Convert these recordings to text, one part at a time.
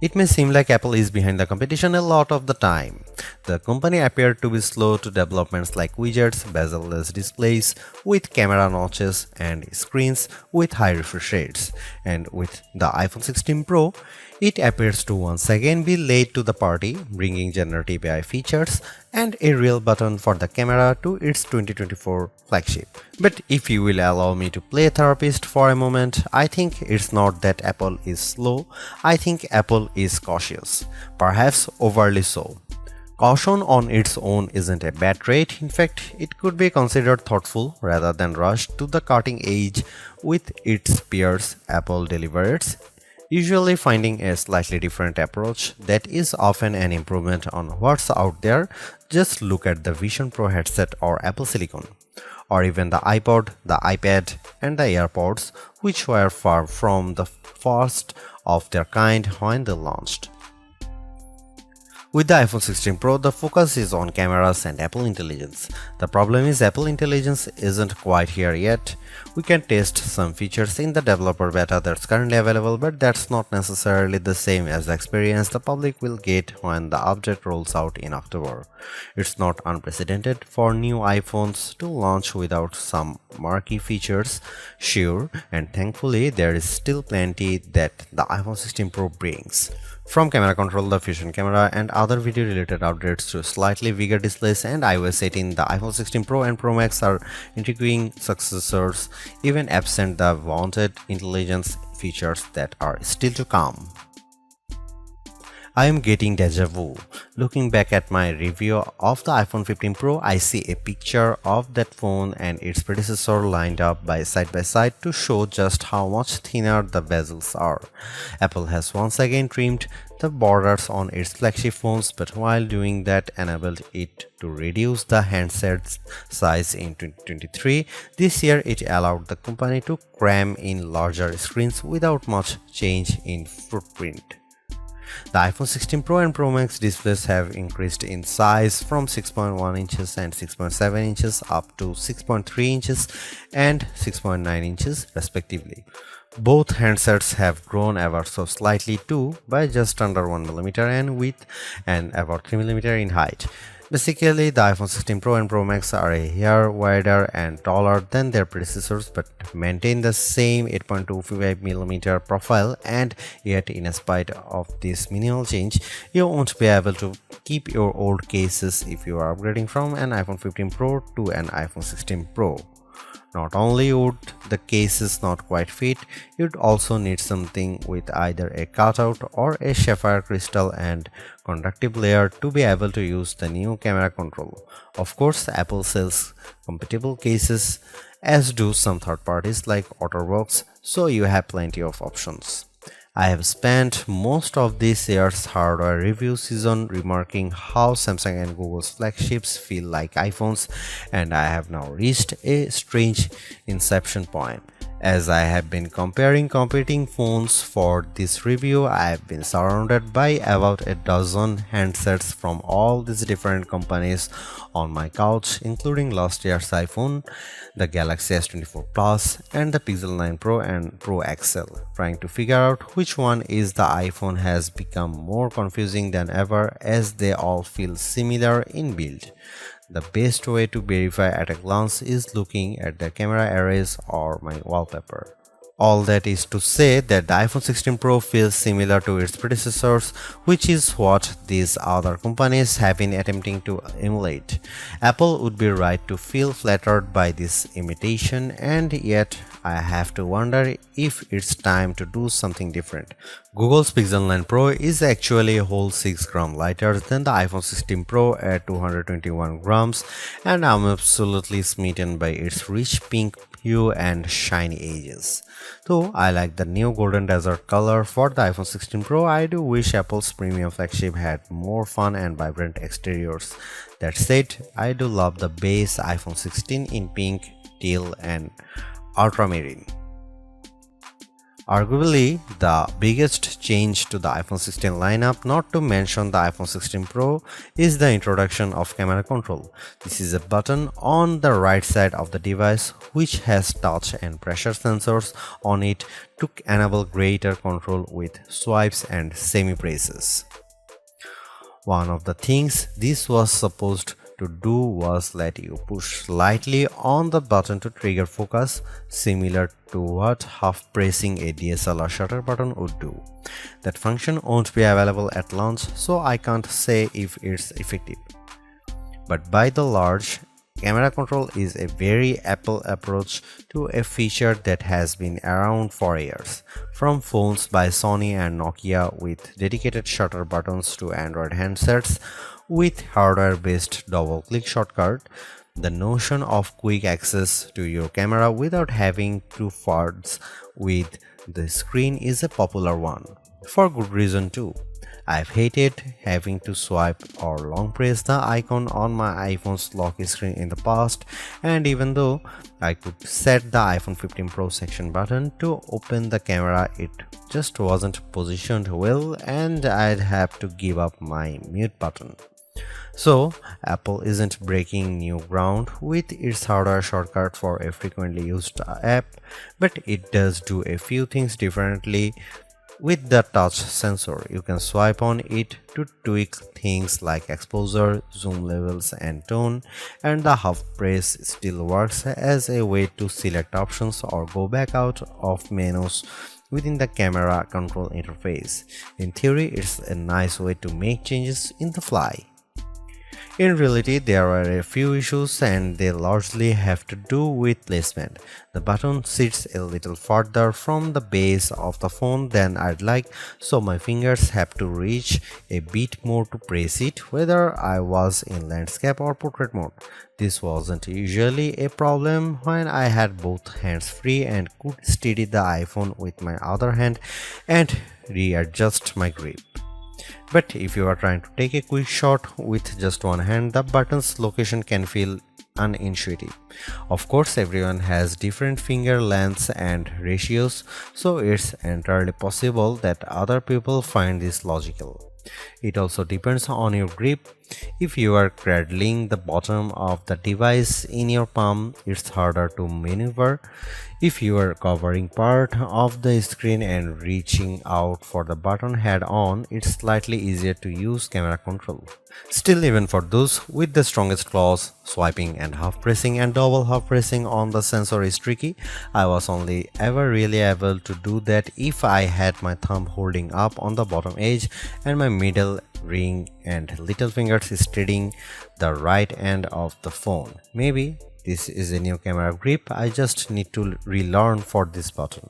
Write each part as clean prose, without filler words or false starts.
It may seem like Apple is behind the competition a lot of the time. The company appeared to be slow to developments like widgets, bezel-less displays with camera notches and screens with high refresh rates. And with the iPhone 16 Pro, it appears to once again be late to the party, bringing generative AI features and a real button for the camera to its 2024 flagship. But if you will allow me to play therapist for a moment, I think it's not that Apple is slow, I think Apple is cautious, perhaps overly so. Caution on its own isn't a bad trait, in fact, it could be considered thoughtful rather than rushed to the cutting edge with its peers. Apple delivers, usually finding a slightly different approach that is often an improvement on what's out there. Just look at the Vision Pro headset or Apple Silicon, or even the iPod, the iPad, and the AirPods, which were far from the first of their kind when they launched. With the iPhone 16 Pro, the focus is on cameras and Apple Intelligence. The problem is Apple Intelligence isn't quite here yet. We can test some features in the developer beta that's currently available, but that's not necessarily the same as the experience the public will get when the update rolls out in October. It's not unprecedented for new iPhones to launch without some marquee features, sure, and thankfully there is still plenty that the iPhone 16 Pro brings. From camera control, the Fusion camera, and other video related updates to slightly bigger displays and iOS 18, the iPhone 16 Pro and Pro Max are intriguing successors, even absent the wanted intelligence features that are still to come. I am getting deja vu. Looking back at my review of the iPhone 15 Pro, I see a picture of that phone and its predecessor lined up by side to show just how much thinner the bezels are. Apple has once again trimmed the borders on its flagship phones, but while doing that enabled it to reduce the handset size in 2023. This year it allowed the company to cram in larger screens without much change in footprint. The iPhone 16 Pro and Pro Max displays have increased in size from 6.1 inches and 6.7 inches up to 6.3 inches and 6.9 inches respectively. Both handsets have grown ever so slightly too, by just under 1mm in width and about 3mm in height. Basically, the iPhone 16 Pro and Pro Max are a hair wider and taller than their predecessors but maintain the same 8.25mm profile, and yet in spite of this minimal change, you won't be able to keep your old cases if you are upgrading from an iPhone 15 Pro to an iPhone 16 Pro. Not only would the cases not quite fit, you'd also need something with either a cutout or a sapphire crystal and conductive layer to be able to use the new camera control. Of course, Apple sells compatible cases, as do some third parties like OtterBox, so you have plenty of options. I have spent most of this year's hardware review season remarking how Samsung and Google's flagships feel like iPhones, and I have now reached a strange inception point. As I have been comparing competing phones for this review, I have been surrounded by about a dozen handsets from all these different companies on my couch, including last year's iPhone, the Galaxy S24 Plus, and the Pixel 9 Pro and Pro XL. Trying to figure out which one is the iPhone has become more confusing than ever, as they all feel similar in build. The best way to verify at a glance is looking at the camera arrays or my wallpaper. All that is to say that the iPhone 16 Pro feels similar to its predecessors, which is what these other companies have been attempting to emulate. Apple would be right to feel flattered by this imitation, and yet I have to wonder if it's time to do something different. Google's Pixel 9 Pro is actually a whole 6 grams lighter than the iPhone 16 Pro at 221 grams, and I'm absolutely smitten by its rich pink hue and shiny edges. Though I like the new golden desert color for the iPhone 16 Pro, I do wish Apple's premium flagship had more fun and vibrant exteriors. That said, I do love the base iPhone 16 in pink, teal, and ultramarine. Arguably, the biggest change to the iPhone 16 lineup, not to mention the iPhone 16 Pro, is the introduction of camera control. This is a button on the right side of the device which has touch and pressure sensors on it to enable greater control with swipes and semi-presses. One of the things this was supposed to do was let you push slightly on the button to trigger focus, similar to what half pressing a DSLR shutter button would do. That function won't be available at launch, so I can't say if it's effective. But by the large, camera control is a very Apple approach to a feature that has been around for years. From phones by Sony and Nokia with dedicated shutter buttons to Android handsets with hardware-based double-click shortcut, the notion of quick access to your camera without having to fudge with the screen is a popular one. For good reason too. I've hated having to swipe or long press the icon on my iPhone's lock screen in the past, and even though I could set the iPhone 15 Pro section button to open the camera, it just wasn't positioned well and I'd have to give up my mute button. So, Apple isn't breaking new ground with its hardware shortcut for a frequently used app, but it does do a few things differently. With the touch sensor, you can swipe on it to tweak things like exposure, zoom levels and tone, and the half press still works as a way to select options or go back out of menus within the camera control interface. In theory, it's a nice way to make changes in the fly. In reality, there are a few issues and they largely have to do with placement. The button sits a little further from the base of the phone than I'd like, so my fingers have to reach a bit more to press it, whether I was in landscape or portrait mode. This wasn't usually a problem when I had both hands free and could steady the iPhone with my other hand and readjust my grip. But if you are trying to take a quick shot with just one hand, the button's location can feel unintuitive. Of course, everyone has different finger lengths and ratios, so it's entirely possible that other people find this logical. It also depends on your grip. If you are cradling the bottom of the device in your palm, it's harder to maneuver. If you are covering part of the screen and reaching out for the button head on, it's slightly easier to use camera control. Still, even for those with the strongest claws, swiping and half pressing and double half pressing on the sensor is tricky. I was only ever really able to do that if I had my thumb holding up on the bottom edge and my middle ring and little fingers steadying the right end of the phone. Maybe this is a new camera grip I just need to relearn for this button.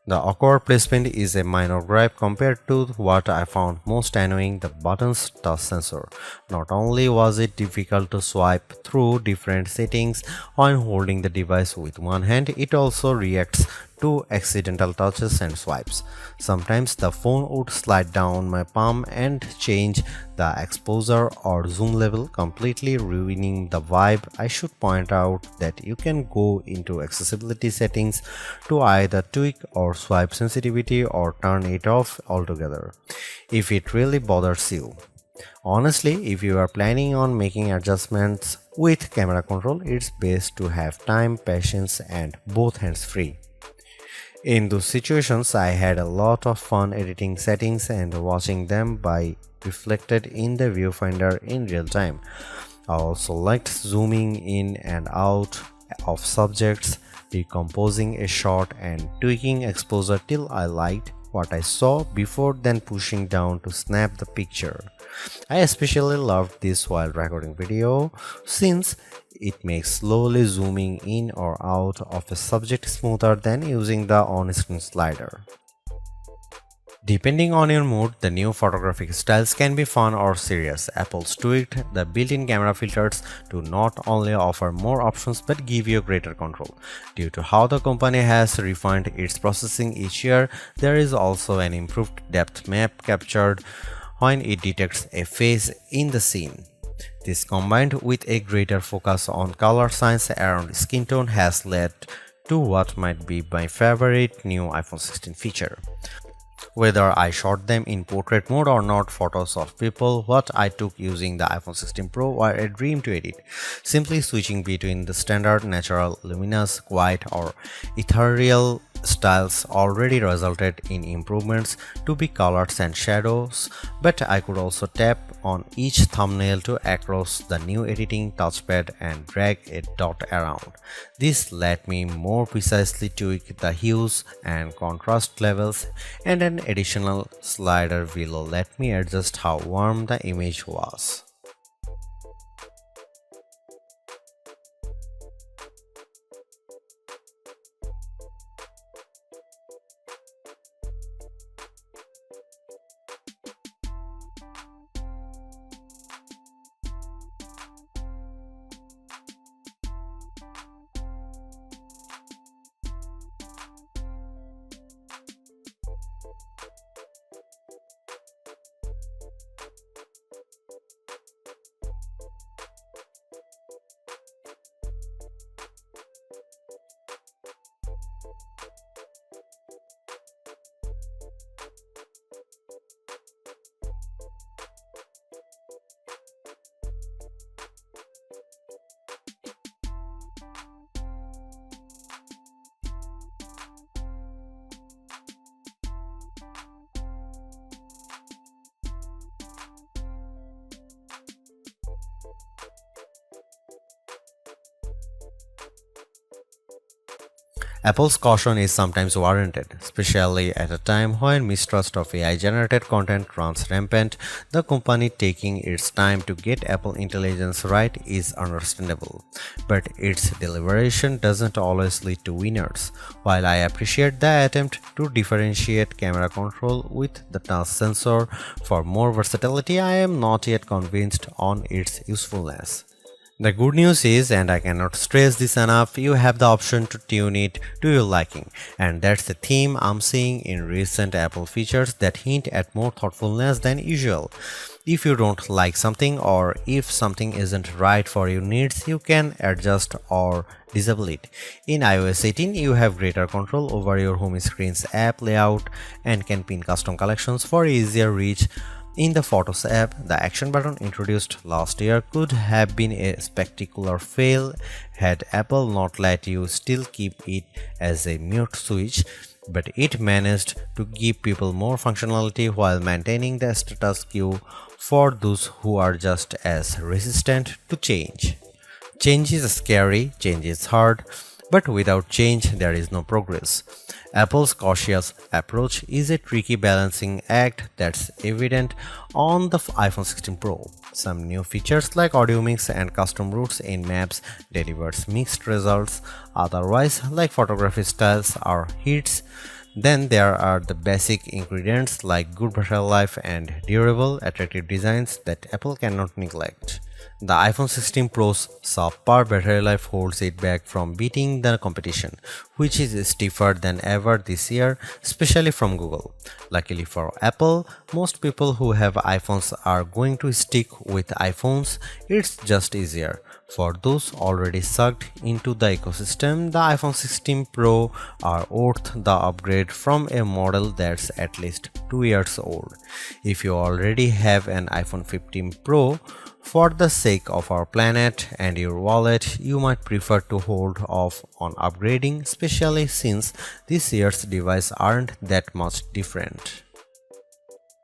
The awkward placement is a minor gripe compared to what I found most annoying, the button's touch sensor. Not only was it difficult to swipe through different settings when holding the device with one hand, it also reacts to accidental touches and swipes. Sometimes the phone would slide down my palm and change the exposure or zoom level, completely ruining the vibe. I should point out that you can go into accessibility settings to either tweak or swipe sensitivity or turn it off altogether if it really bothers you. Honestly, if you are planning on making adjustments with camera control, it's best to have time, patience, and both hands free. In those situations, I had a lot of fun editing settings and watching them by reflected in the viewfinder in real time. I also liked zooming in and out of subjects, decomposing a shot and tweaking exposure till I liked what I saw before then pushing down to snap the picture. I especially loved this while recording video since it makes slowly zooming in or out of a subject smoother than using the on-screen slider. Depending on your mood, the new photographic styles can be fun or serious. Apple's tweaked the built-in camera filters to not only offer more options but give you greater control. Due to how the company has refined its processing each year, there is also an improved depth map captured when it detects a face in the scene. This combined with a greater focus on color science around skin tone has led to what might be my favorite new iPhone 16 feature. Whether I shot them in portrait mode or not, photos of people what I took using the iPhone 16 Pro were a dream to edit. Simply switching between the standard, natural, luminous, quiet or ethereal styles already resulted in improvements to be colors and shadows, but I could also tap on each thumbnail to across the new editing touchpad and drag a dot around. This let me more precisely tweak the hues and contrast levels, and an additional slider will let me adjust how warm the image was. Apple's caution is sometimes warranted, especially at a time when mistrust of AI-generated content runs rampant. The company taking its time to get Apple Intelligence right is understandable, but its deliberation doesn't always lead to winners. While I appreciate the attempt to differentiate camera control with the touch sensor for more versatility, I am not yet convinced on its usefulness. The good news is, and I cannot stress this enough, you have the option to tune it to your liking, and that's the theme I'm seeing in recent Apple features that hint at more thoughtfulness than usual. If you don't like something or if something isn't right for your needs, you can adjust or disable it. In iOS 18, you have greater control over your home screen's app layout and can pin custom collections for easier reach. In the Photos app, the action button introduced last year could have been a spectacular fail had Apple not let you still keep it as a mute switch, but it managed to give people more functionality while maintaining the status quo for those who are just as resistant to change. Change is scary, change is hard, but without change there is no progress. Apple's cautious approach is a tricky balancing act that's evident on the iPhone 16 Pro. Some new features like audio mix and custom routes in maps delivers mixed results, otherwise like photography styles are hits. Then there are the basic ingredients like good battery life and durable, attractive designs that Apple cannot neglect. The iPhone 16 Pro's subpar battery life holds it back from beating the competition, which is stiffer than ever this year, especially from Google. Luckily for Apple, most people who have iPhones are going to stick with iPhones. It's just easier. For those already sucked into the ecosystem, the iPhone 16 Pro are worth the upgrade from a model that's at least 2 years old. If you already have an iPhone 15 Pro, for the sake of our planet and your wallet, you might prefer to hold off on upgrading, especially since this year's devices aren't that much different.